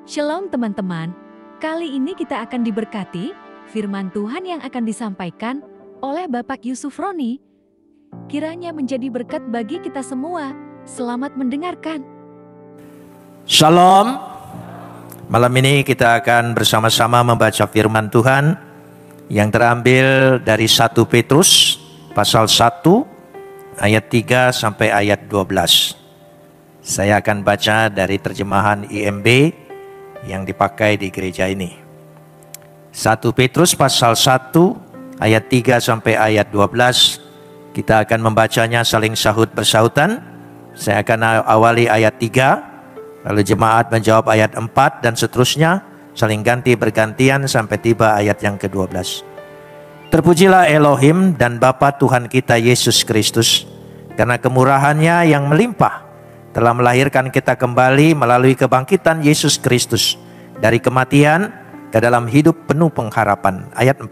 Shalom teman-teman, kali ini kita akan diberkati firman Tuhan yang akan disampaikan oleh Bapak Yusuf Roni. Kiranya menjadi berkat bagi kita semua. Selamat mendengarkan. Shalom. Malam ini kita akan bersama-sama membaca firman Tuhan yang terambil dari 1 Petrus pasal 1 ayat 3 sampai ayat 12. Saya akan baca dari terjemahan IMB yang dipakai di gereja ini. 1 Petrus pasal 1 ayat 3 sampai ayat 12. Kita akan membacanya saling sahut bersahutan. Saya akan awali ayat 3, lalu jemaat menjawab ayat 4 dan seterusnya, saling ganti bergantian sampai tiba ayat yang ke-12. Terpujilah Elohim dan Bapa Tuhan kita Yesus Kristus, karena kemurahannya yang melimpah telah melahirkan kita kembali melalui kebangkitan Yesus Kristus dari kematian ke dalam hidup penuh pengharapan. Ayat 4.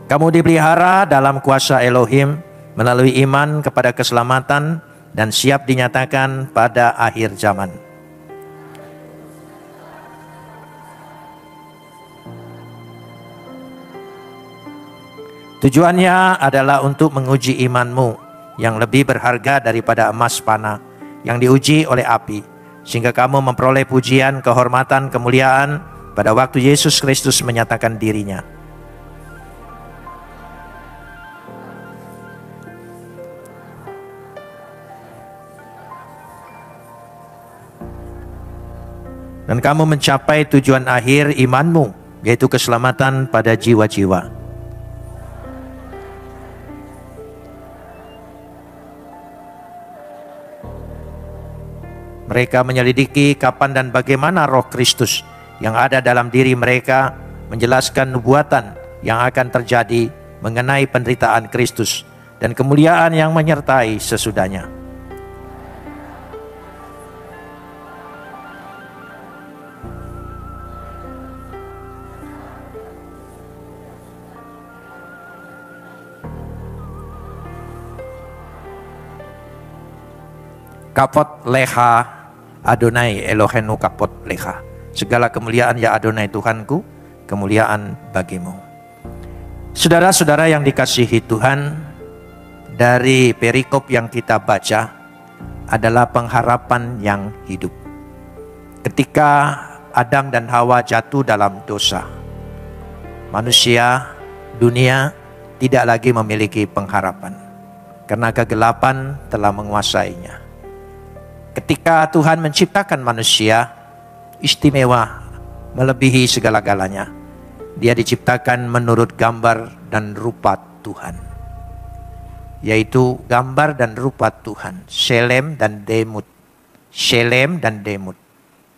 Kamu dipelihara dalam kuasa Elohim melalui iman kepada keselamatan dan siap dinyatakan pada akhir zaman. Tujuannya adalah untuk menguji imanmu yang lebih berharga daripada emas panah yang diuji oleh api, sehingga kamu memperoleh pujian, kehormatan, kemuliaan pada waktu Yesus Kristus menyatakan dirinya. Dan kamu mencapai tujuan akhir imanmu, yaitu keselamatan pada jiwa-jiwa. Mereka menyelidiki kapan dan bagaimana roh Kristus yang ada dalam diri mereka menjelaskan nubuatan yang akan terjadi mengenai penderitaan Kristus dan kemuliaan yang menyertai sesudahnya. Kapot leha Adonai Elohenu kapot leha. Segala kemuliaan ya Adonai Tuhanku, kemuliaan bagimu. Saudara-saudara yang dikasihi Tuhan, dari perikop yang kita baca adalah pengharapan yang hidup. Ketika Adam dan Hawa jatuh dalam dosa, manusia, dunia tidak lagi memiliki pengharapan karena kegelapan telah menguasainya. Ketika Tuhan menciptakan manusia, istimewa melebihi segala-galanya. Dia diciptakan menurut gambar dan rupa Tuhan, yaitu gambar dan rupa Tuhan, Shelem dan Demut. Shelem dan Demut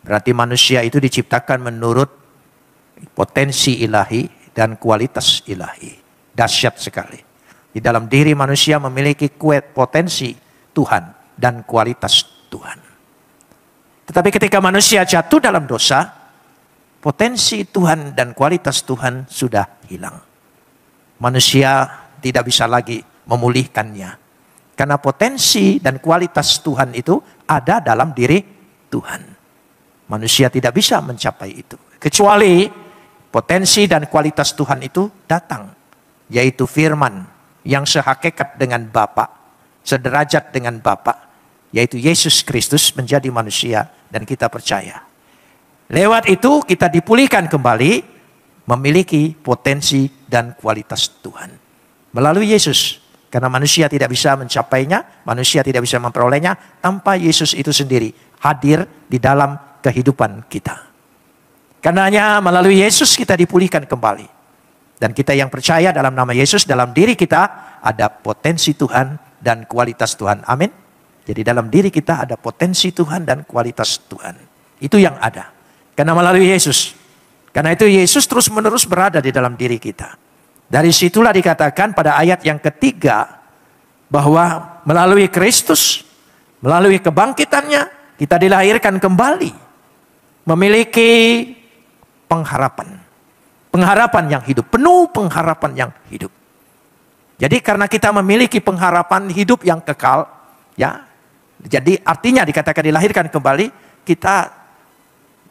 berarti manusia itu diciptakan menurut potensi ilahi dan kualitas ilahi. Dahsyat sekali. Di dalam diri manusia memiliki potensi Tuhan dan kualitas Tuhan. Tetapi ketika manusia jatuh dalam dosa, potensi Tuhan dan kualitas Tuhan sudah hilang. Manusia tidak bisa lagi memulihkannya. Karena potensi dan kualitas Tuhan itu ada dalam diri Tuhan. Manusia tidak bisa mencapai itu. Kecuali potensi dan kualitas Tuhan itu datang. Yaitu firman yang sehakikat dengan Bapa, sederajat dengan Bapa, yaitu Yesus Kristus menjadi manusia dan kita percaya. Lewat itu kita dipulihkan kembali, memiliki potensi dan kualitas Tuhan. Melalui Yesus, karena manusia tidak bisa mencapainya, manusia tidak bisa memperolehnya tanpa Yesus itu sendiri hadir di dalam kehidupan kita. Karenanya melalui Yesus kita dipulihkan kembali. Dan kita yang percaya dalam nama Yesus, dalam diri kita ada potensi Tuhan dan kualitas Tuhan. Amin. Jadi dalam diri kita ada potensi Tuhan dan kualitas Tuhan. Itu yang ada. Karena melalui Yesus. Karena itu Yesus terus menerus berada di dalam diri kita. Dari situlah dikatakan pada ayat yang ketiga, bahwa melalui Kristus, melalui kebangkitannya, kita dilahirkan kembali. Memiliki pengharapan. Pengharapan yang hidup, penuh pengharapan yang hidup. Jadi karena kita memiliki pengharapan hidup yang kekal, ya. Jadi artinya dikatakan dilahirkan kembali, kita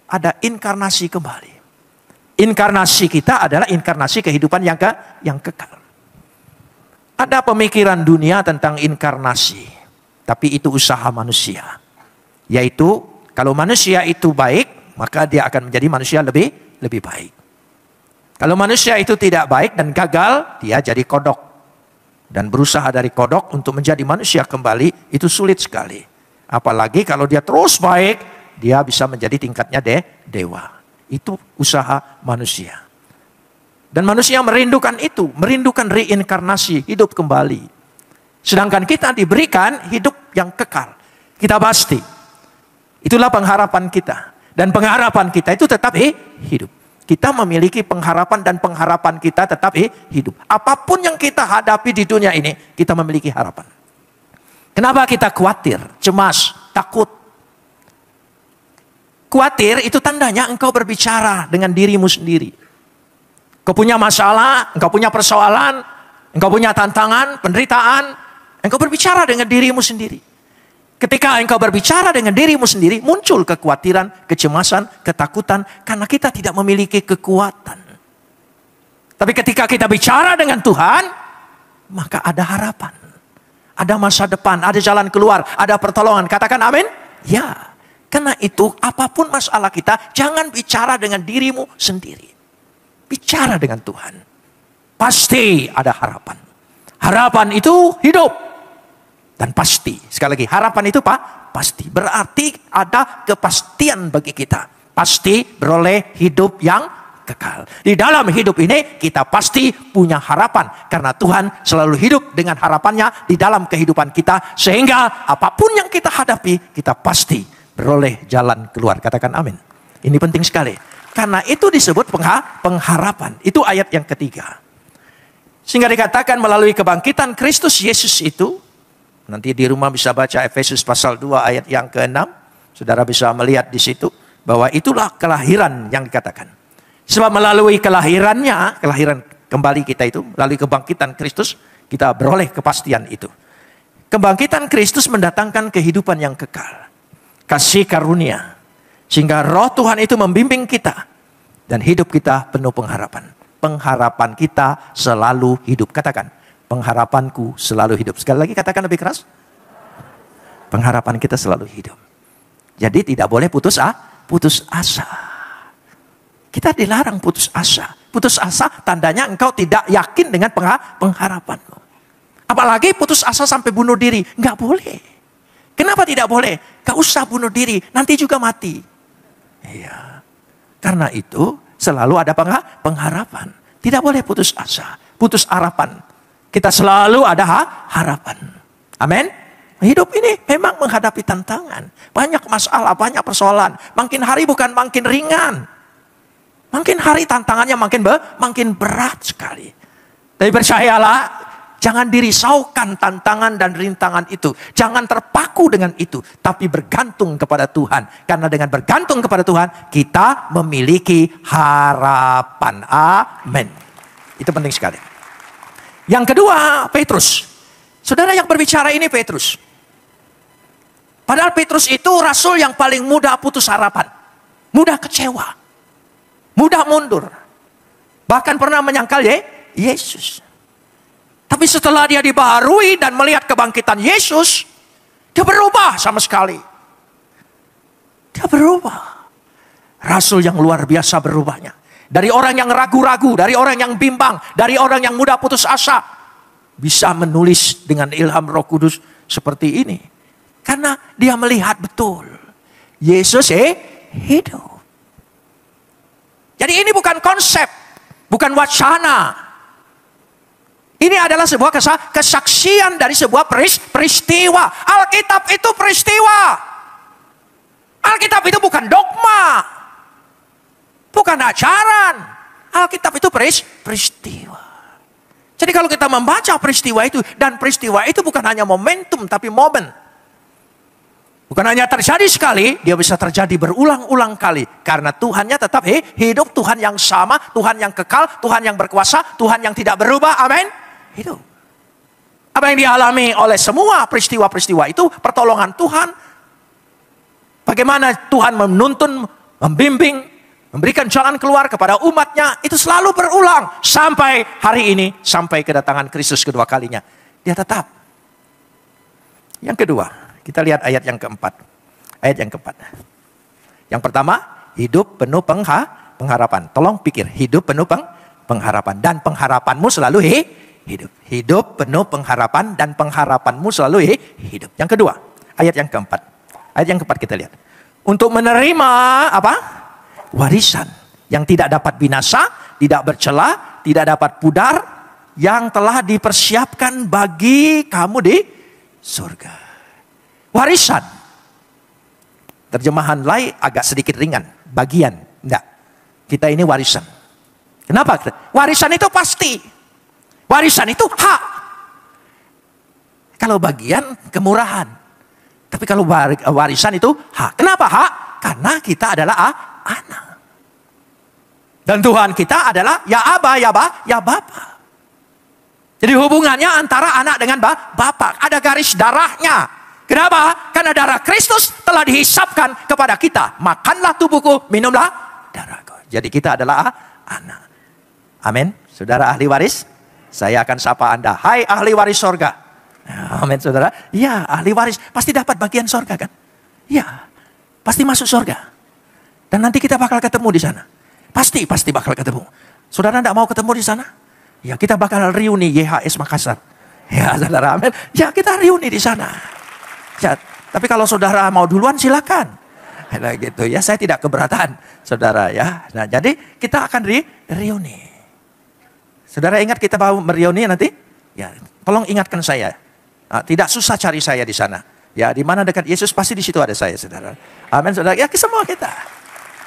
ada inkarnasi kembali. Inkarnasi kita adalah inkarnasi kehidupan yang kekal. Ada pemikiran dunia tentang inkarnasi, tapi itu usaha manusia. Yaitu kalau manusia itu baik, maka dia akan menjadi manusia lebih baik. Kalau manusia itu tidak baik dan gagal, dia jadi kodok. Dan berusaha dari kodok untuk menjadi manusia kembali, itu sulit sekali. Apalagi kalau dia terus baik, dia bisa menjadi tingkatnya dewa. Itu usaha manusia. Dan manusia merindukan itu, merindukan reinkarnasi, hidup kembali. Sedangkan kita diberikan hidup yang kekal. Kita pasti. Itulah pengharapan kita. Dan pengharapan kita itu tetap hidup. Kita memiliki pengharapan dan pengharapan kita tetap hidup. Apapun yang kita hadapi di dunia ini, kita memiliki harapan. Kenapa kita khawatir, cemas, takut? Khawatir itu tandanya engkau berbicara dengan dirimu sendiri. Engkau punya masalah, engkau punya persoalan, engkau punya tantangan, penderitaan. Engkau berbicara dengan dirimu sendiri. Ketika engkau berbicara dengan dirimu sendiri, muncul kekhawatiran, kecemasan, ketakutan, karena kita tidak memiliki kekuatan. Tapi ketika kita bicara dengan Tuhan, maka ada harapan. Ada masa depan, ada jalan keluar, ada pertolongan. Katakan amin? Ya. Karena itu, apapun masalah kita, jangan bicara dengan dirimu sendiri. Bicara dengan Tuhan. Pasti ada harapan. Harapan itu hidup. Dan pasti, sekali lagi, harapan itu pasti. Berarti ada kepastian bagi kita. Pasti beroleh hidup yang kekal. Di dalam hidup ini kita pasti punya harapan. Karena Tuhan selalu hidup dengan harapannya di dalam kehidupan kita. Sehingga apapun yang kita hadapi, kita pasti beroleh jalan keluar. Katakan amin. Ini penting sekali. Karena itu disebut pengharapan. Itu ayat yang ketiga. Sehingga dikatakan melalui kebangkitan Kristus Yesus itu, nanti di rumah bisa baca Efesus pasal 2 ayat yang ke-6. Saudara bisa melihat di situ bahwa itulah kelahiran yang dikatakan. Sebab melalui kelahirannya, kelahiran kembali kita itu, melalui kebangkitan Kristus, kita beroleh kepastian itu. Kebangkitan Kristus mendatangkan kehidupan yang kekal. Kasih karunia. Sehingga roh Tuhan itu membimbing kita. Dan hidup kita penuh pengharapan. Pengharapan kita selalu hidup. Katakan. Pengharapanku selalu hidup. Sekali lagi katakan lebih keras. Pengharapan kita selalu hidup. Jadi tidak boleh putus asa. Kita dilarang putus asa. Putus asa tandanya engkau tidak yakin dengan pengharapanmu. Apalagi putus asa sampai bunuh diri. Enggak boleh. Kenapa tidak boleh? Gak usah bunuh diri. Nanti juga mati. Iya. Karena itu selalu ada pengharapan. Tidak boleh putus asa. Putus harapan. Kita selalu ada harapan. Amin. Hidup ini memang menghadapi tantangan. Banyak masalah, banyak persoalan. Makin hari bukan makin ringan. Makin hari tantangannya makin berat sekali. Tapi percayalah, jangan dirisaukan tantangan dan rintangan itu. Jangan terpaku dengan itu. Tapi bergantung kepada Tuhan. Karena dengan bergantung kepada Tuhan, kita memiliki harapan. Amin. Itu penting sekali. Yang kedua, Petrus. Saudara yang berbicara ini Petrus. Padahal Petrus itu rasul yang paling mudah putus harapan. Mudah kecewa. Mudah mundur. Bahkan pernah menyangkal Yesus. Tapi setelah dia dibaharui dan melihat kebangkitan Yesus, dia berubah sama sekali. Dia berubah. Rasul yang luar biasa berubahnya. Dari orang yang ragu-ragu, dari orang yang bimbang, dari orang yang mudah putus asa. Bisa menulis dengan ilham Roh Kudus seperti ini. Karena dia melihat betul. Yesus hidup. Jadi ini bukan konsep, bukan wacana. Ini adalah sebuah kesaksian dari sebuah peristiwa. Alkitab itu peristiwa. Alkitab itu bukan dogma. Bukan ajaran. Alkitab itu peristiwa. Jadi kalau kita membaca peristiwa itu, dan peristiwa itu bukan hanya momentum, tapi momen. Bukan hanya terjadi sekali, dia bisa terjadi berulang-ulang kali. Karena Tuhannya tetap hidup, Tuhan yang sama, Tuhan yang kekal, Tuhan yang berkuasa, Tuhan yang tidak berubah, amin. Hidup. Apa yang dialami oleh semua peristiwa-peristiwa itu pertolongan Tuhan. Bagaimana Tuhan menuntun, membimbing, memberikan jalan keluar kepada umatnya. Itu selalu berulang. Sampai hari ini, sampai kedatangan Kristus kedua kalinya. Dia tetap. Yang kedua, kita lihat ayat yang keempat. Ayat yang keempat. Yang pertama, hidup penuh pengharapan. Tolong pikir, hidup penuh pengharapan. Dan pengharapanmu selalu hidup. Hidup penuh pengharapan dan pengharapanmu selalu hidup. Yang kedua, ayat yang keempat. Ayat yang keempat kita lihat. Untuk menerima apa? Warisan yang tidak dapat binasa, tidak bercela, tidak dapat pudar, yang telah dipersiapkan bagi kamu di surga. Warisan. Terjemahan lain agak sedikit ringan. Bagian. Enggak. Kita ini warisan. Kenapa? Warisan itu pasti. Warisan itu hak. Kalau bagian, kemurahan. Tapi kalau warisan itu hak. Kenapa hak? Karena kita adalah anak. Dan Tuhan kita adalah ya Aba, ya Bapa. Jadi hubungannya antara anak dengan Bapa. Ada garis darahnya. Kenapa? Karena darah Kristus telah dihisapkan kepada kita. Makanlah tubuhku, minumlah darahku. Jadi kita adalah anak. Amin. Saudara ahli waris, saya akan sapa Anda. Hai ahli waris sorga. Amin saudara. Ya ahli waris. Pasti dapat bagian sorga kan? Ya. Pasti masuk sorga. Dan nanti kita bakal ketemu di sana. Pasti bakal ketemu. Saudara tidak mau ketemu di sana? Ya kita bakal reuni YHS Makassar. Ya saudara, amin. Ya kita reuni di sana. Ya, tapi kalau saudara mau duluan silakan. Nah, gitu ya, saya tidak keberatan, saudara ya. Nah, jadi kita akan reuni. Saudara ingat kita mau mereuni nanti? Ya, tolong ingatkan saya. Tidak susah cari saya di sana. Ya, di mana dekat Yesus pasti di situ ada saya, saudara. Amin, saudara. Ya, semua kita.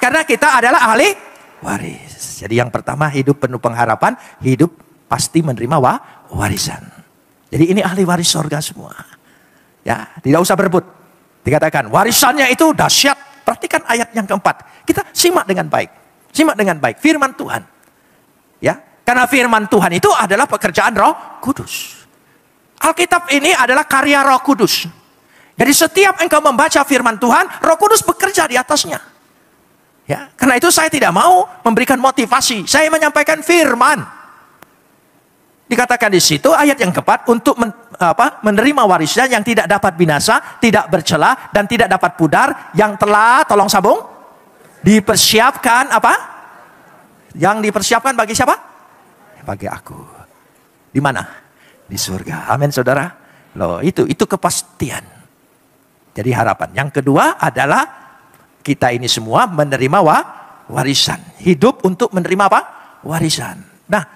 Karena kita adalah ahli waris. Jadi yang pertama hidup penuh pengharapan, hidup pasti menerima warisan. Jadi ini ahli waris sorga semua. Ya, tidak usah berebut. Dikatakan warisannya itu dahsyat. Perhatikan ayat yang keempat. Kita simak dengan baik. Simak dengan baik firman Tuhan. Ya, karena firman Tuhan itu adalah pekerjaan Roh Kudus. Alkitab ini adalah karya Roh Kudus. Jadi setiap engkau membaca firman Tuhan, Roh Kudus bekerja di atasnya. Ya, karena itu saya tidak mau memberikan motivasi. Saya menyampaikan firman. Dikatakan di situ ayat yang keempat untuk menerima warisan yang tidak dapat binasa, tidak bercela dan tidak dapat pudar, yang telah tolong sambung dipersiapkan apa? Yang dipersiapkan bagi siapa? Bagi aku. Di mana? Di surga. Amin saudara. Loh, itu kepastian. Jadi harapan. Yang kedua adalah kita ini semua menerima warisan. Hidup untuk menerima apa? Warisan. Nah,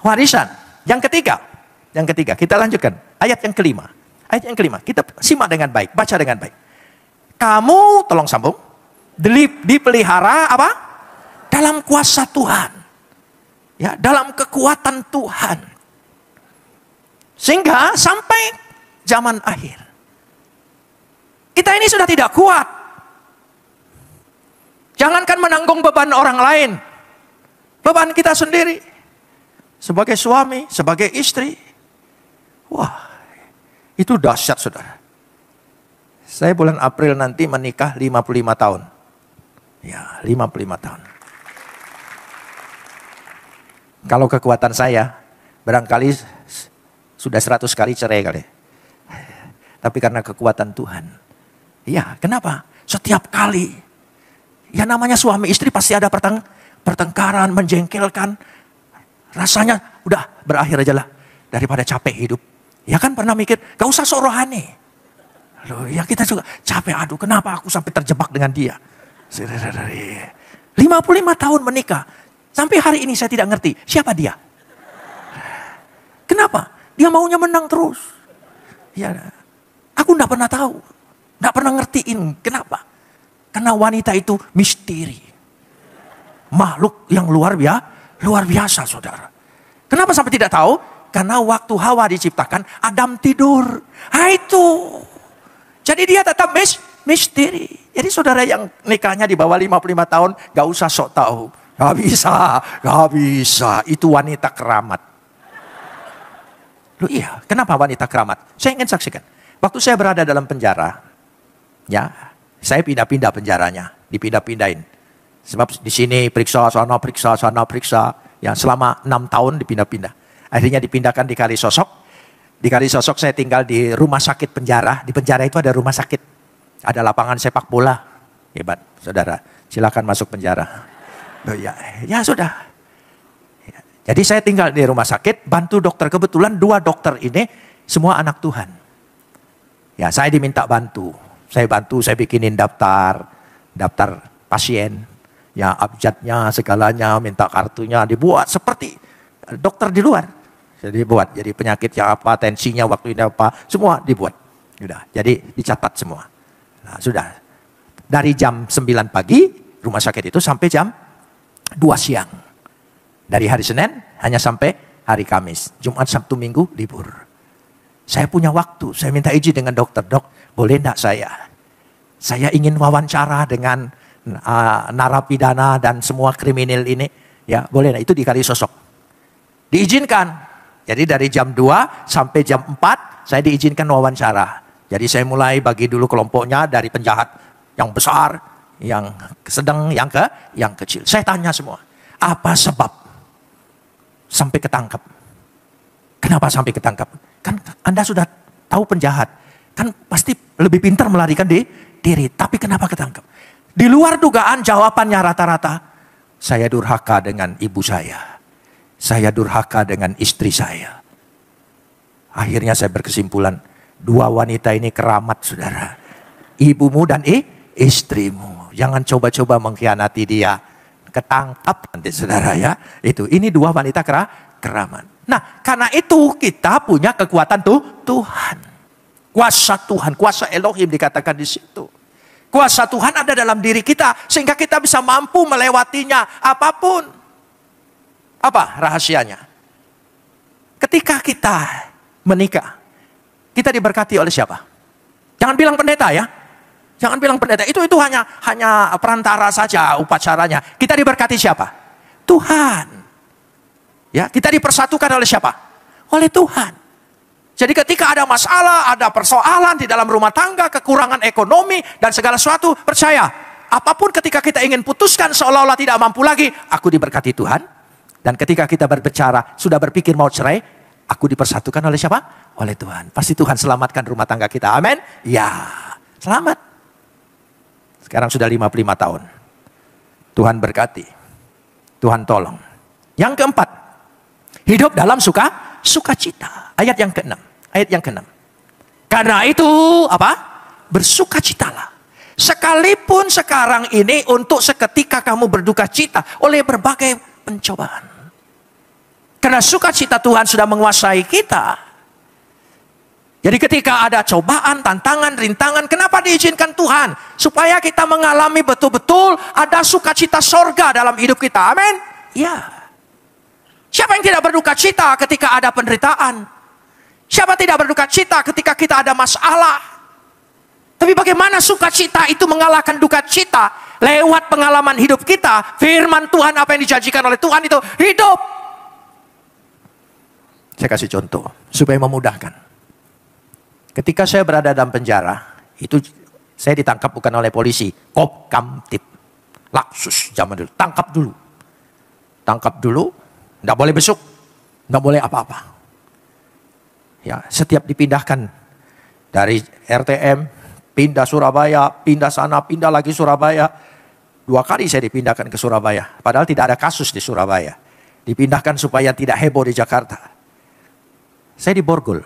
warisan. Yang ketiga, kita lanjutkan. Ayat yang kelima. Ayat yang kelima, kita simak dengan baik, baca dengan baik. Kamu, tolong sambung, dipelihara apa? Dalam kuasa Tuhan. Ya, dalam kekuatan Tuhan. Sehingga sampai zaman akhir. Kita ini sudah tidak kuat. Jangankan menanggung beban orang lain. Beban kita sendiri. Sebagai suami, sebagai istri. Wah, itu dahsyat saudara. Saya bulan April nanti menikah 55 tahun. Ya, 55 tahun. Kalau kekuatan saya, barangkali sudah 100 kali cerai kali. Tapi karena kekuatan Tuhan. Ya, kenapa? Setiap kali. Ya namanya suami istri pasti ada pertengkaran, menjengkelkan. Rasanya udah berakhir aja lah. Daripada capek hidup. Ya kan pernah mikir, gak usah sok rohani. Loh, ya kita juga capek, aduh kenapa aku sampai terjebak dengan dia. 55 tahun menikah. Sampai hari ini saya tidak ngerti, siapa dia? Kenapa? Dia maunya menang terus. Ya, aku gak pernah tahu. Gak pernah ngertiin, kenapa? Karena wanita itu misteri. Makhluk yang luar biasa saudara. Kenapa sampai tidak tahu? Karena waktu Hawa diciptakan, Adam tidur. Itu. Jadi dia tetap misteri. Jadi saudara yang nikahnya di bawah 55 tahun, gak usah sok tahu. Gak bisa. Itu wanita keramat. Loh iya, kenapa wanita keramat? Saya ingin saksikan. Waktu saya berada dalam penjara, ya, saya pindah-pindah penjaranya, dipindah-pindahin. Sebab di sini periksa, sana, periksa. Ya, selama 6 tahun dipindah-pindah. Akhirnya dipindahkan di Kalisosok. Di Kalisosok saya tinggal di rumah sakit penjara. Di penjara itu ada rumah sakit. Ada lapangan sepak bola. Hebat, saudara. Silakan masuk penjara. Loh ya, ya sudah. Ya, jadi saya tinggal di rumah sakit, bantu dokter. Kebetulan 2 dokter ini semua anak Tuhan. Ya, saya diminta bantu. Saya bantu, saya bikinin daftar pasien. Ya, abjadnya, segalanya, minta kartunya, dibuat seperti dokter di luar. Jadi dibuat, jadi penyakitnya apa, tensinya waktu ini apa, semua dibuat. Sudah, jadi dicatat semua. Nah, sudah. Dari jam 9 pagi, rumah sakit itu sampai jam 2 siang. Dari hari Senin, hanya sampai hari Kamis. Jumat, Sabtu, Minggu, libur. Saya punya waktu, saya minta izin dengan dokter. Dok, boleh enggak saya ingin wawancara dengan narapidana dan semua kriminal ini, ya boleh. Nah, itu di Kalisosok diizinkan. Jadi dari jam 2 sampai jam 4 saya diizinkan wawancara. Jadi saya mulai bagi dulu kelompoknya dari penjahat yang besar, yang sedang, yang kecil. Saya tanya semua, apa sebab sampai ketangkap? Kenapa sampai ketangkap? Kan Anda sudah tahu penjahat, kan pasti lebih pintar melarikan diri, tapi kenapa ketangkap? Di luar dugaan jawabannya rata-rata, saya durhaka dengan ibu saya durhaka dengan istri saya. Akhirnya saya berkesimpulan, 2 wanita ini keramat, saudara. Ibumu dan istrimu. Jangan coba-coba mengkhianati dia. Ketangkap nanti, saudara ya. Ini 2 wanita keramat. Nah, karena itu kita punya kekuatan Tuhan. Kuasa Tuhan, kuasa Elohim dikatakan di situ. Kuasa Tuhan ada dalam diri kita, sehingga kita bisa mampu melewatinya apapun. Apa rahasianya? Ketika kita menikah, kita diberkati oleh siapa? Jangan bilang pendeta ya. Jangan bilang pendeta, itu hanya perantara saja upacaranya. Kita diberkati siapa? Tuhan. Ya, kita dipersatukan oleh siapa? Oleh Tuhan. Jadi ketika ada masalah, ada persoalan di dalam rumah tangga, kekurangan ekonomi, dan segala sesuatu, percaya, apapun ketika kita ingin putuskan seolah-olah tidak mampu lagi, aku diberkati Tuhan. Dan ketika kita berbicara, sudah berpikir mau cerai, aku dipersatukan oleh siapa? Oleh Tuhan. Pasti Tuhan selamatkan rumah tangga kita, amin? Ya, selamat. Sekarang sudah 55 tahun. Tuhan berkati. Tuhan tolong. Yang keempat, hidup dalam sukacita. Ayat yang ke-6. Karena itu apa? Bersukacitalah. Sekalipun sekarang ini untuk seketika kamu berduka cita oleh berbagai pencobaan. Karena sukacita Tuhan sudah menguasai kita. Jadi ketika ada cobaan, tantangan, rintangan, kenapa diizinkan Tuhan? Supaya kita mengalami betul-betul ada sukacita sorga dalam hidup kita. Amin? Ya. Siapa yang tidak berduka cita ketika ada penderitaan? Siapa tidak berduka cita ketika kita ada masalah? Tapi bagaimana sukacita itu mengalahkan duka cita? Lewat pengalaman hidup kita, firman Tuhan apa yang dijanjikan oleh Tuhan itu hidup. Saya kasih contoh supaya memudahkan. Ketika saya berada dalam penjara, itu saya ditangkap bukan oleh polisi, Kop Kamtib, Laksus zaman dulu, tangkap dulu, tidak boleh besuk, tidak boleh apa-apa. Ya, setiap dipindahkan dari RTM, pindah Surabaya, pindah sana, pindah lagi Surabaya. 2 kali saya dipindahkan ke Surabaya. Padahal tidak ada kasus di Surabaya. Dipindahkan supaya tidak heboh di Jakarta. Saya diborgol.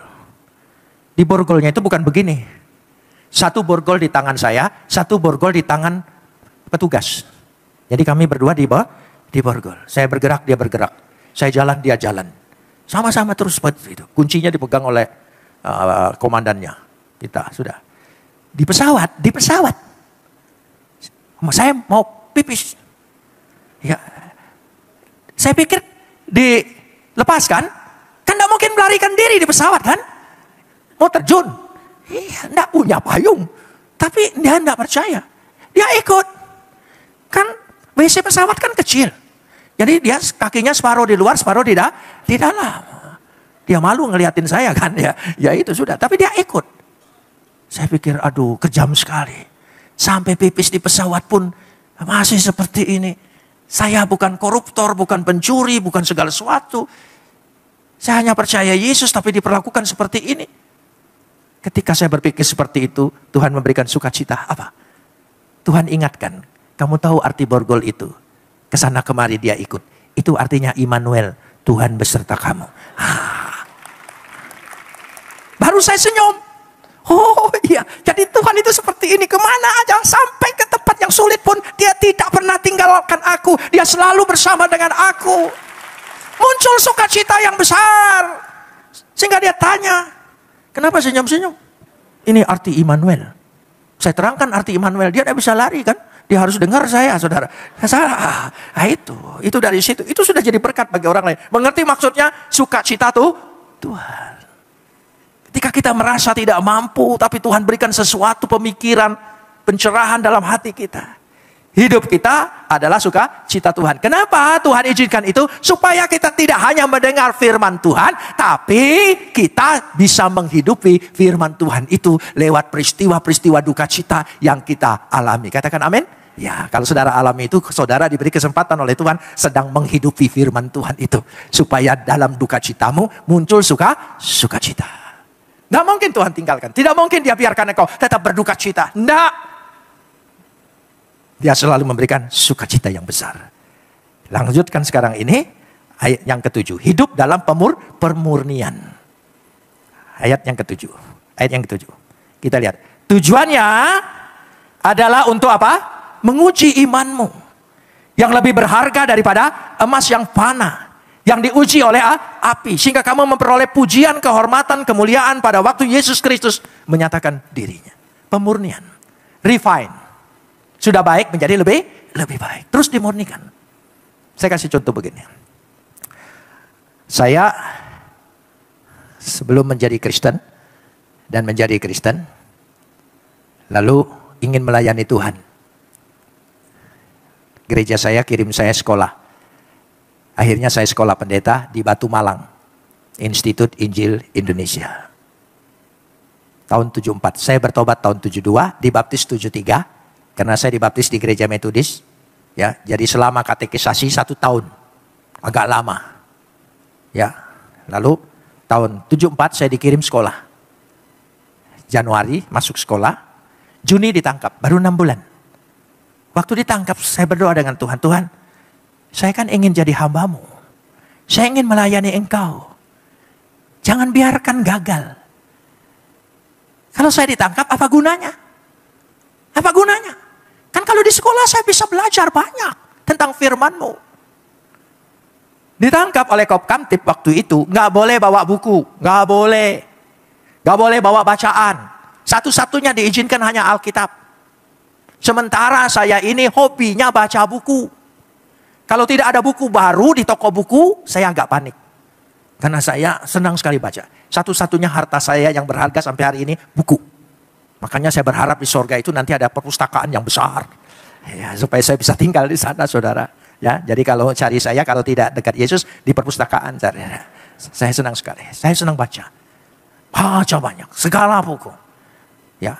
Diborgolnya itu bukan begini. 1 borgol di tangan saya, 1 borgol di tangan petugas. Jadi kami berdua diborgol. Saya bergerak, dia bergerak. Saya jalan, dia jalan. Sama-sama terus seperti itu. Kuncinya dipegang oleh komandannya. Kita sudah. Di pesawat. Saya mau pipis. Ya. Saya pikir dilepaskan. Kan tidak mungkin melarikan diri di pesawat kan. Mau terjun. Iya, tidak punya payung. Tapi dia tidak percaya. Dia ikut. Kan WC pesawat kan kecil. Jadi dia kakinya separuh di luar, separuh di dalam. Dia malu ngeliatin saya kan ya. Ya itu sudah, tapi dia ikut. Saya pikir aduh kejam sekali. Sampai pipis di pesawat pun masih seperti ini. Saya bukan koruptor, bukan pencuri, bukan segala sesuatu. Saya hanya percaya Yesus tapi diperlakukan seperti ini. Ketika saya berpikir seperti itu, Tuhan memberikan sukacita. Apa? Tuhan ingatkan, kamu tahu arti borgol itu. Kesana kemari dia ikut. Itu artinya Immanuel, Tuhan beserta kamu. Baru saya senyum. Oh iya, jadi Tuhan itu seperti ini. Kemana aja, sampai ke tempat yang sulit pun, dia tidak pernah tinggalkan aku. Dia selalu bersama dengan aku. Muncul sukacita yang besar. Sehingga dia tanya, kenapa senyum-senyum? Ini arti Immanuel. Saya terangkan arti Immanuel. Dia tidak bisa lari kan? Dia harus dengar saya, saudara. Nah, itu dari situ. Itu sudah jadi berkat bagi orang lain. Mengerti maksudnya sukacita tuh Tuhan. Ketika kita merasa tidak mampu, tapi Tuhan berikan sesuatu pemikiran, pencerahan dalam hati kita. Hidup kita adalah sukacita Tuhan. Kenapa Tuhan izinkan itu? Supaya kita tidak hanya mendengar firman Tuhan, tapi kita bisa menghidupi firman Tuhan itu lewat peristiwa-peristiwa duka cita yang kita alami. Katakan amin. Ya, kalau saudara alami itu, saudara diberi kesempatan oleh Tuhan sedang menghidupi firman Tuhan itu. Supaya dalam duka citamu muncul sukacita. Nggak mungkin Tuhan tinggalkan. Tidak mungkin dia biarkan engkau tetap berduka cita. Nggak. Dia selalu memberikan sukacita yang besar. Lanjutkan sekarang ini. Ayat yang ke-7. Hidup dalam pemurnian. Ayat yang ke-7. Ayat yang ke-7. Kita lihat. Tujuannya adalah untuk apa? Menguji imanmu. Yang lebih berharga daripada emas yang fana. Yang diuji oleh api. Sehingga kamu memperoleh pujian, kehormatan, kemuliaan pada waktu Yesus Kristus menyatakan dirinya. Pemurnian. Refine. Sudah baik menjadi lebih baik. Terus dimurnikan. Saya kasih contoh begini. Saya sebelum menjadi Kristen dan menjadi Kristen, lalu ingin melayani Tuhan. Gereja saya kirim saya sekolah. Akhirnya saya sekolah pendeta di Batu Malang, Institut Injil Indonesia. Tahun 74. Saya bertobat tahun 72, dibaptis 73. Karena saya dibaptis di gereja Metodis, ya, jadi selama katekisasi 1 tahun, agak lama, ya. Lalu tahun 74 saya dikirim sekolah, Januari masuk sekolah, Juni ditangkap, baru 6 bulan. Waktu ditangkap saya berdoa dengan Tuhan, Tuhan, saya kan ingin jadi hamba-Mu, saya ingin melayani Engkau, jangan biarkan gagal. Kalau saya ditangkap, apa gunanya? Apa gunanya? Kan kalau di sekolah saya bisa belajar banyak tentang firman-Mu. Ditangkap oleh Kopkamtib waktu itu, nggak boleh bawa buku, nggak boleh bawa bacaan. Satu-satunya diizinkan hanya Alkitab. Sementara saya ini hobinya baca buku. Kalau tidak ada buku baru di toko buku, saya agak panik. Karena saya senang sekali baca. Satu-satunya harta saya yang berharga sampai hari ini, buku. Makanya saya berharap di sorga itu nanti ada perpustakaan yang besar. Ya, supaya saya bisa tinggal di sana, saudara. Ya, jadi kalau cari saya, kalau tidak dekat Yesus, di perpustakaan. Saya senang sekali. Saya senang baca. Baca banyak. Segala buku. Ya.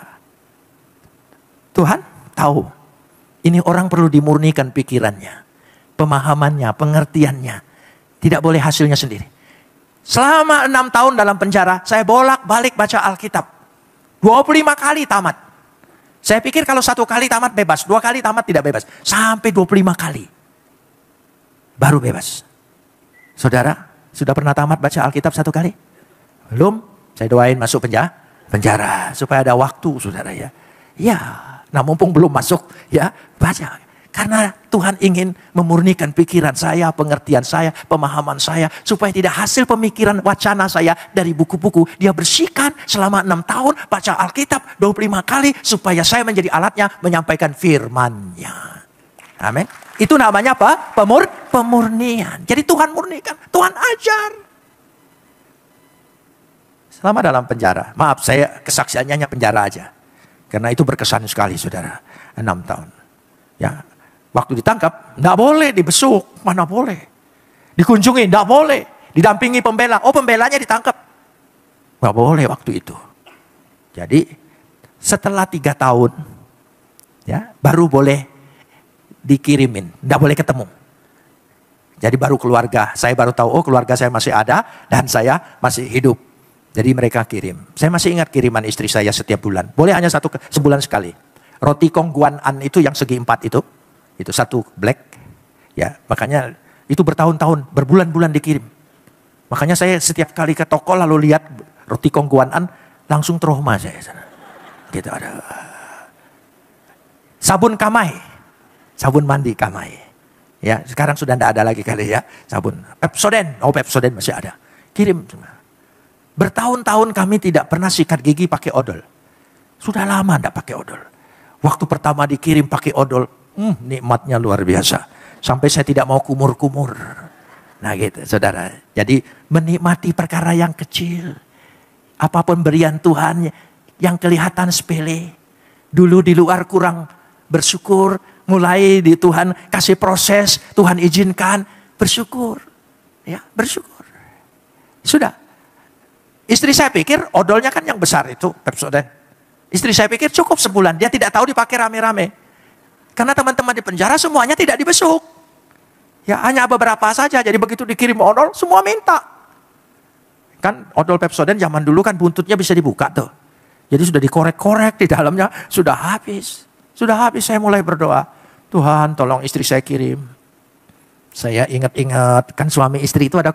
Tuhan tahu. Ini orang perlu dimurnikan pikirannya. Pemahamannya, pengertiannya. Tidak boleh hasilnya sendiri. Selama 6 tahun dalam penjara, saya bolak-balik baca Alkitab. 25 kali tamat. Saya pikir kalau 1 kali tamat bebas, 2 kali tamat tidak bebas. Sampai 25 kali. Baru bebas. Saudara, sudah pernah tamat baca Alkitab 1 kali? Belum? Saya doain masuk penjara. Supaya ada waktu, saudara ya. Ya, nah mumpung belum masuk, ya baca. Karena Tuhan ingin memurnikan pikiran saya, pengertian saya, pemahaman saya. Supaya tidak hasil pemikiran wacana saya dari buku-buku. Dia bersihkan selama 6 tahun baca Alkitab 25 kali. Supaya saya menjadi alatnya menyampaikan firman-Nya. Amin. Itu namanya apa? Pemurnian. Jadi Tuhan murnikan, Tuhan ajar. Selama dalam penjara. Maaf, saya kesaksiannya hanya penjara aja. Karena itu berkesan sekali, saudara. 6 tahun. Ya. Waktu ditangkap, tidak boleh dibesuk, mana boleh. Dikunjungi, tidak boleh. Didampingi pembela. Oh, pembelanya ditangkap. Nggak boleh waktu itu. Jadi setelah 3 tahun, ya baru boleh dikirimin. Nggak boleh ketemu. Jadi baru keluarga. Saya baru tahu, oh keluarga saya masih ada dan saya masih hidup. Jadi mereka kirim. Saya masih ingat kiriman istri saya setiap bulan. Boleh hanya sebulan sekali. Roti Kong Guan An itu yang segi 4 itu. Itu 1 black. Ya, makanya itu bertahun-tahun, berbulan-bulan dikirim. Makanya saya setiap kali ke toko lalu lihat roti Kong Guan An, langsung trauma saya. Gitu ada. Sabun Kamai. Sabun mandi Kamai. Ya, sekarang sudah tidak ada lagi kali ya. Sabun Pepsodent. Oh, Pepsodent masih ada. Kirim. Bertahun-tahun kami tidak pernah sikat gigi pakai odol. Sudah lama tidak pakai odol. Waktu pertama dikirim pakai odol, nikmatnya luar biasa. Sampai saya tidak mau kumur-kumur. Nah gitu saudara. Jadi menikmati perkara yang kecil. Apapun berian Tuhan yang kelihatan sepele. Dulu di luar kurang bersyukur. Mulai di Tuhan kasih proses, Tuhan izinkan. Bersyukur. Ya, bersyukur. Sudah. Istri saya pikir odolnya kan yang besar itu Pepsodent. Istri saya pikir cukup sebulan. Dia tidak tahu dipakai rame-rame. Karena teman-teman di penjara semuanya tidak dibesuk. Ya hanya beberapa saja. Jadi begitu dikirim odol semua minta. Kan odol Pepsodent zaman dulu kan buntutnya bisa dibuka tuh. Jadi sudah dikorek-korek di dalamnya. Sudah habis. Sudah habis saya mulai berdoa. Tuhan tolong istri saya kirim. Saya ingat-ingat. Kan suami istri itu ada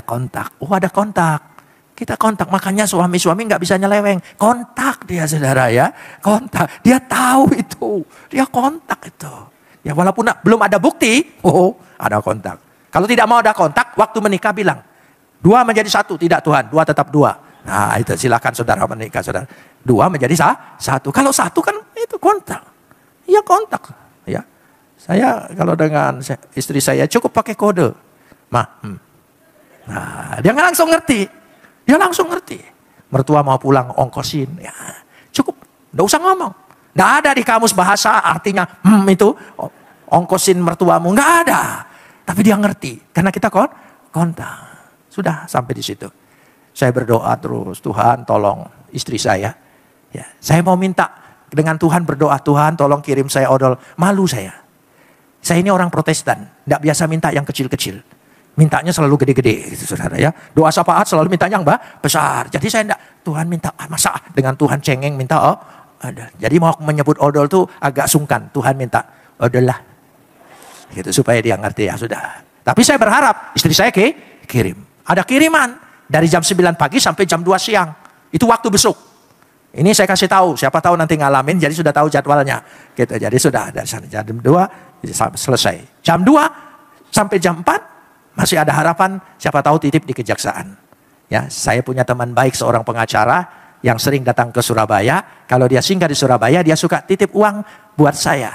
kontak. Oh ada kontak. Kita kontak, makanya suami-suami nggak bisa nyeleweng. Kontak dia saudara ya, kontak. Dia tahu itu, dia kontak itu. Ya walaupun belum ada bukti, ada kontak. Kalau tidak mau ada kontak, waktu menikah bilang, 2 menjadi 1, tidak Tuhan, 2 tetap 2. Nah itu silakan saudara menikah saudara. 2 menjadi 1. Kalau 1 kan itu kontak. Iya kontak. Ya, saya kalau dengan istri saya cukup pakai kode. Nah dia nggak langsung ngerti. Dia langsung ngerti. Mertua mau pulang ongkosin. Ya, cukup. Nggak usah ngomong. Nggak ada di kamus bahasa artinya itu ongkosin mertuamu. Nggak ada. Tapi dia ngerti. Karena kita kontak. Sudah sampai di situ. Saya berdoa terus. Tuhan tolong istri saya. Ya, saya mau minta dengan Tuhan berdoa. Tuhan tolong kirim saya odol. Malu saya. Saya ini orang Protestan. Nggak biasa minta yang kecil-kecil. Mintanya selalu gede-gede gitu saudara ya. Doa syafaat selalu minta yang besar. Jadi saya enggak, Tuhan minta masa dengan Tuhan cengeng minta ada. Jadi mau menyebut odol tuh agak sungkan. Tuhan minta odol lah. Gitu supaya dia ngerti ya sudah. Tapi saya berharap istri saya kirim. Ada kiriman dari jam 9 pagi sampai jam 2 siang. Itu waktu besuk. Ini saya kasih tahu, siapa tahu nanti ngalamin jadi sudah tahu jadwalnya. Gitu. Jadi sudah dari sana jam 2 selesai. Jam 2 sampai jam 4 masih ada harapan, siapa tahu titip di kejaksaan. Ya, saya punya teman baik seorang pengacara yang sering datang ke Surabaya. Kalau dia singgah di Surabaya, dia suka titip uang buat saya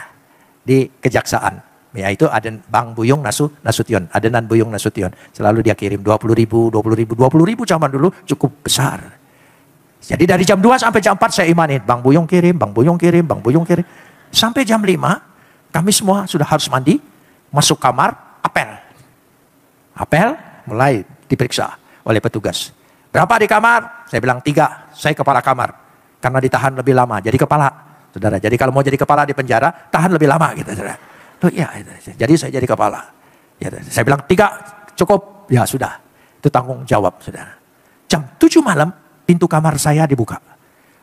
di kejaksaan. Yaitu Aden Bang Buyung Nasution, Adenan Buyung Nasution. Selalu dia kirim 20.000 zaman dulu cukup besar. Jadi dari jam 2 sampai jam 4 saya imanin, Bang Buyung kirim, Bang Buyung kirim, Bang Buyung kirim. Sampai jam 5, kami semua sudah harus mandi, masuk kamar, apel, mulai diperiksa oleh petugas. Berapa di kamar? Saya bilang 3, saya kepala kamar. Karena ditahan lebih lama, jadi kepala. Saudara, jadi kalau mau jadi kepala di penjara, tahan lebih lama gitu saudara. Tuh, ya, jadi saya jadi kepala. Ya, saya bilang 3 cukup, ya sudah. Itu tanggung jawab saudara. Jam 7 malam, pintu kamar saya dibuka.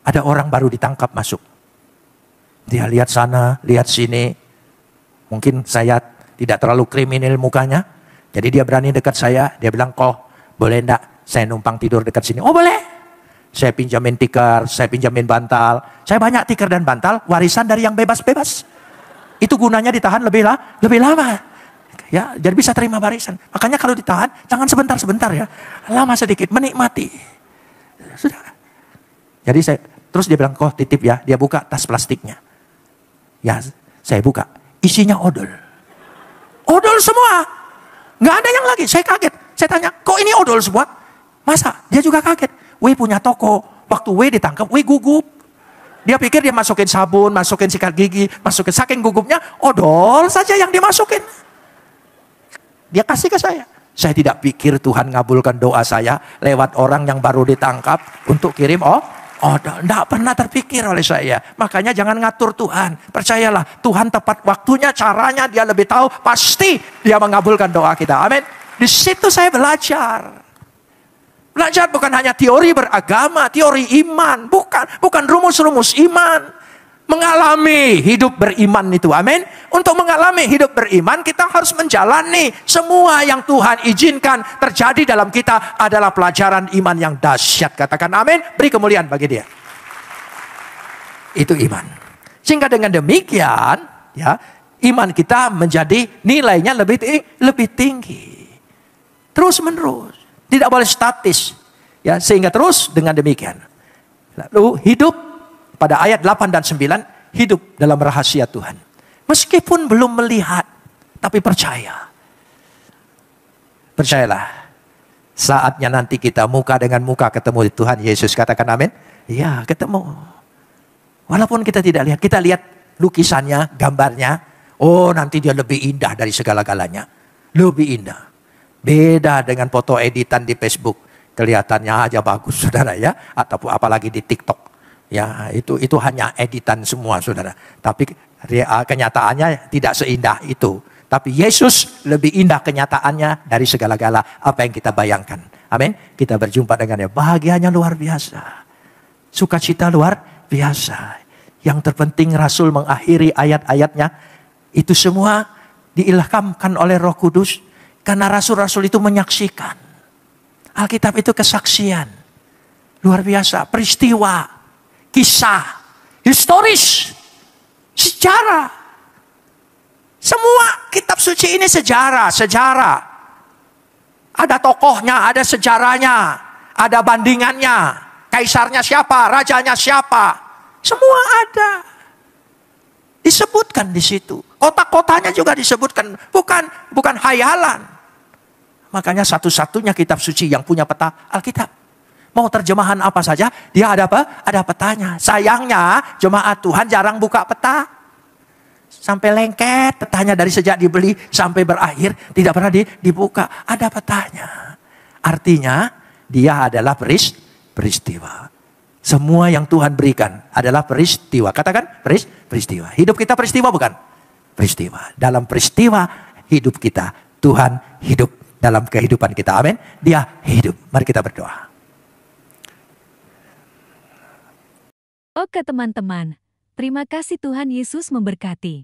Ada orang baru ditangkap masuk. Dia lihat sana, lihat sini. Mungkin saya tidak terlalu kriminal mukanya. Jadi dia berani dekat saya, dia bilang, kok boleh enggak saya numpang tidur dekat sini? Oh boleh. Saya pinjamin tikar, saya pinjamin bantal. Saya banyak tikar dan bantal, warisan dari yang bebas-bebas. Itu gunanya ditahan lebih lama. Ya, jadi bisa terima warisan. Makanya kalau ditahan, jangan sebentar-sebentar ya. Lama sedikit, menikmati. Sudah. Jadi terus dia bilang, kok titip ya. Dia buka tas plastiknya. Ya, saya buka. Isinya odol. Odol semua. Nggak ada yang lagi, saya kaget. Saya tanya, kok ini odol semua? Masa? Dia juga kaget. W punya toko. Waktu W ditangkap, W gugup. Dia pikir dia masukin sabun, masukin sikat gigi, saking gugupnya, odol saja yang dimasukin. Dia kasih ke saya. Saya tidak pikir Tuhan ngabulkan doa saya lewat orang yang baru ditangkap untuk kirim tidak pernah terpikir oleh saya. Makanya jangan ngatur Tuhan. Percayalah, Tuhan tepat waktunya, caranya dia lebih tahu. Pasti dia mengabulkan doa kita. Amin. Di situ saya belajar. Belajar bukan hanya teori beragama, teori iman. Bukan rumus-rumus iman. Mengalami hidup beriman itu, amin. Untuk mengalami hidup beriman, kita harus menjalani semua yang Tuhan izinkan terjadi dalam kita adalah pelajaran iman yang dahsyat. Katakan amin, beri kemuliaan bagi dia. Itu iman. Sehingga dengan demikian, ya, iman kita menjadi nilainya lebih tinggi. Terus menerus, tidak boleh statis. Ya, sehingga terus dengan demikian. Lalu hidup pada ayat 8 dan 9, hidup dalam rahasia Tuhan. Meskipun belum melihat, tapi percaya. Percayalah, saatnya nanti kita muka dengan muka ketemu di Tuhan Yesus. Katakan amin. Ya, ketemu. Walaupun kita tidak lihat, kita lihat lukisannya, gambarnya. Oh, nanti dia lebih indah dari segala-galanya. Lebih indah. Beda dengan foto editan di Facebook. Kelihatannya aja bagus, saudara ya. Ataupun apalagi di TikTok. Ya, itu hanya editan semua, saudara. Tapi kenyataannya tidak seindah itu. Tapi Yesus lebih indah kenyataannya dari segala-gala apa yang kita bayangkan. Amin. Kita berjumpa dengannya. Bahagianya luar biasa. Sukacita luar biasa. Yang terpenting Rasul mengakhiri ayat-ayatnya. Itu semua diilhamkan oleh Roh Kudus. Karena Rasul-Rasul itu menyaksikan. Alkitab itu kesaksian. Luar biasa. Peristiwa. Kisah, historis, sejarah. Semua kitab suci ini sejarah. Ada tokohnya, ada sejarahnya, ada bandingannya. Kaisarnya siapa, rajanya siapa. Semua ada. Disebutkan di situ. Kota-kotanya juga disebutkan. Bukan hayalan. Makanya satu-satunya kitab suci yang punya peta Alkitab. Mau terjemahan apa saja, dia ada apa? Ada petanya. Sayangnya jemaat Tuhan jarang buka peta. Sampai lengket petanya dari sejak dibeli sampai berakhir. Tidak pernah dibuka. Ada petanya. Artinya dia adalah peristiwa. Semua yang Tuhan berikan adalah peristiwa. Katakan peristiwa. Hidup kita peristiwa bukan? Peristiwa. Dalam peristiwa hidup kita, Tuhan hidup dalam kehidupan kita. Amin. Dia hidup. Mari kita berdoa. Oke teman-teman, terima kasih Tuhan Yesus memberkati.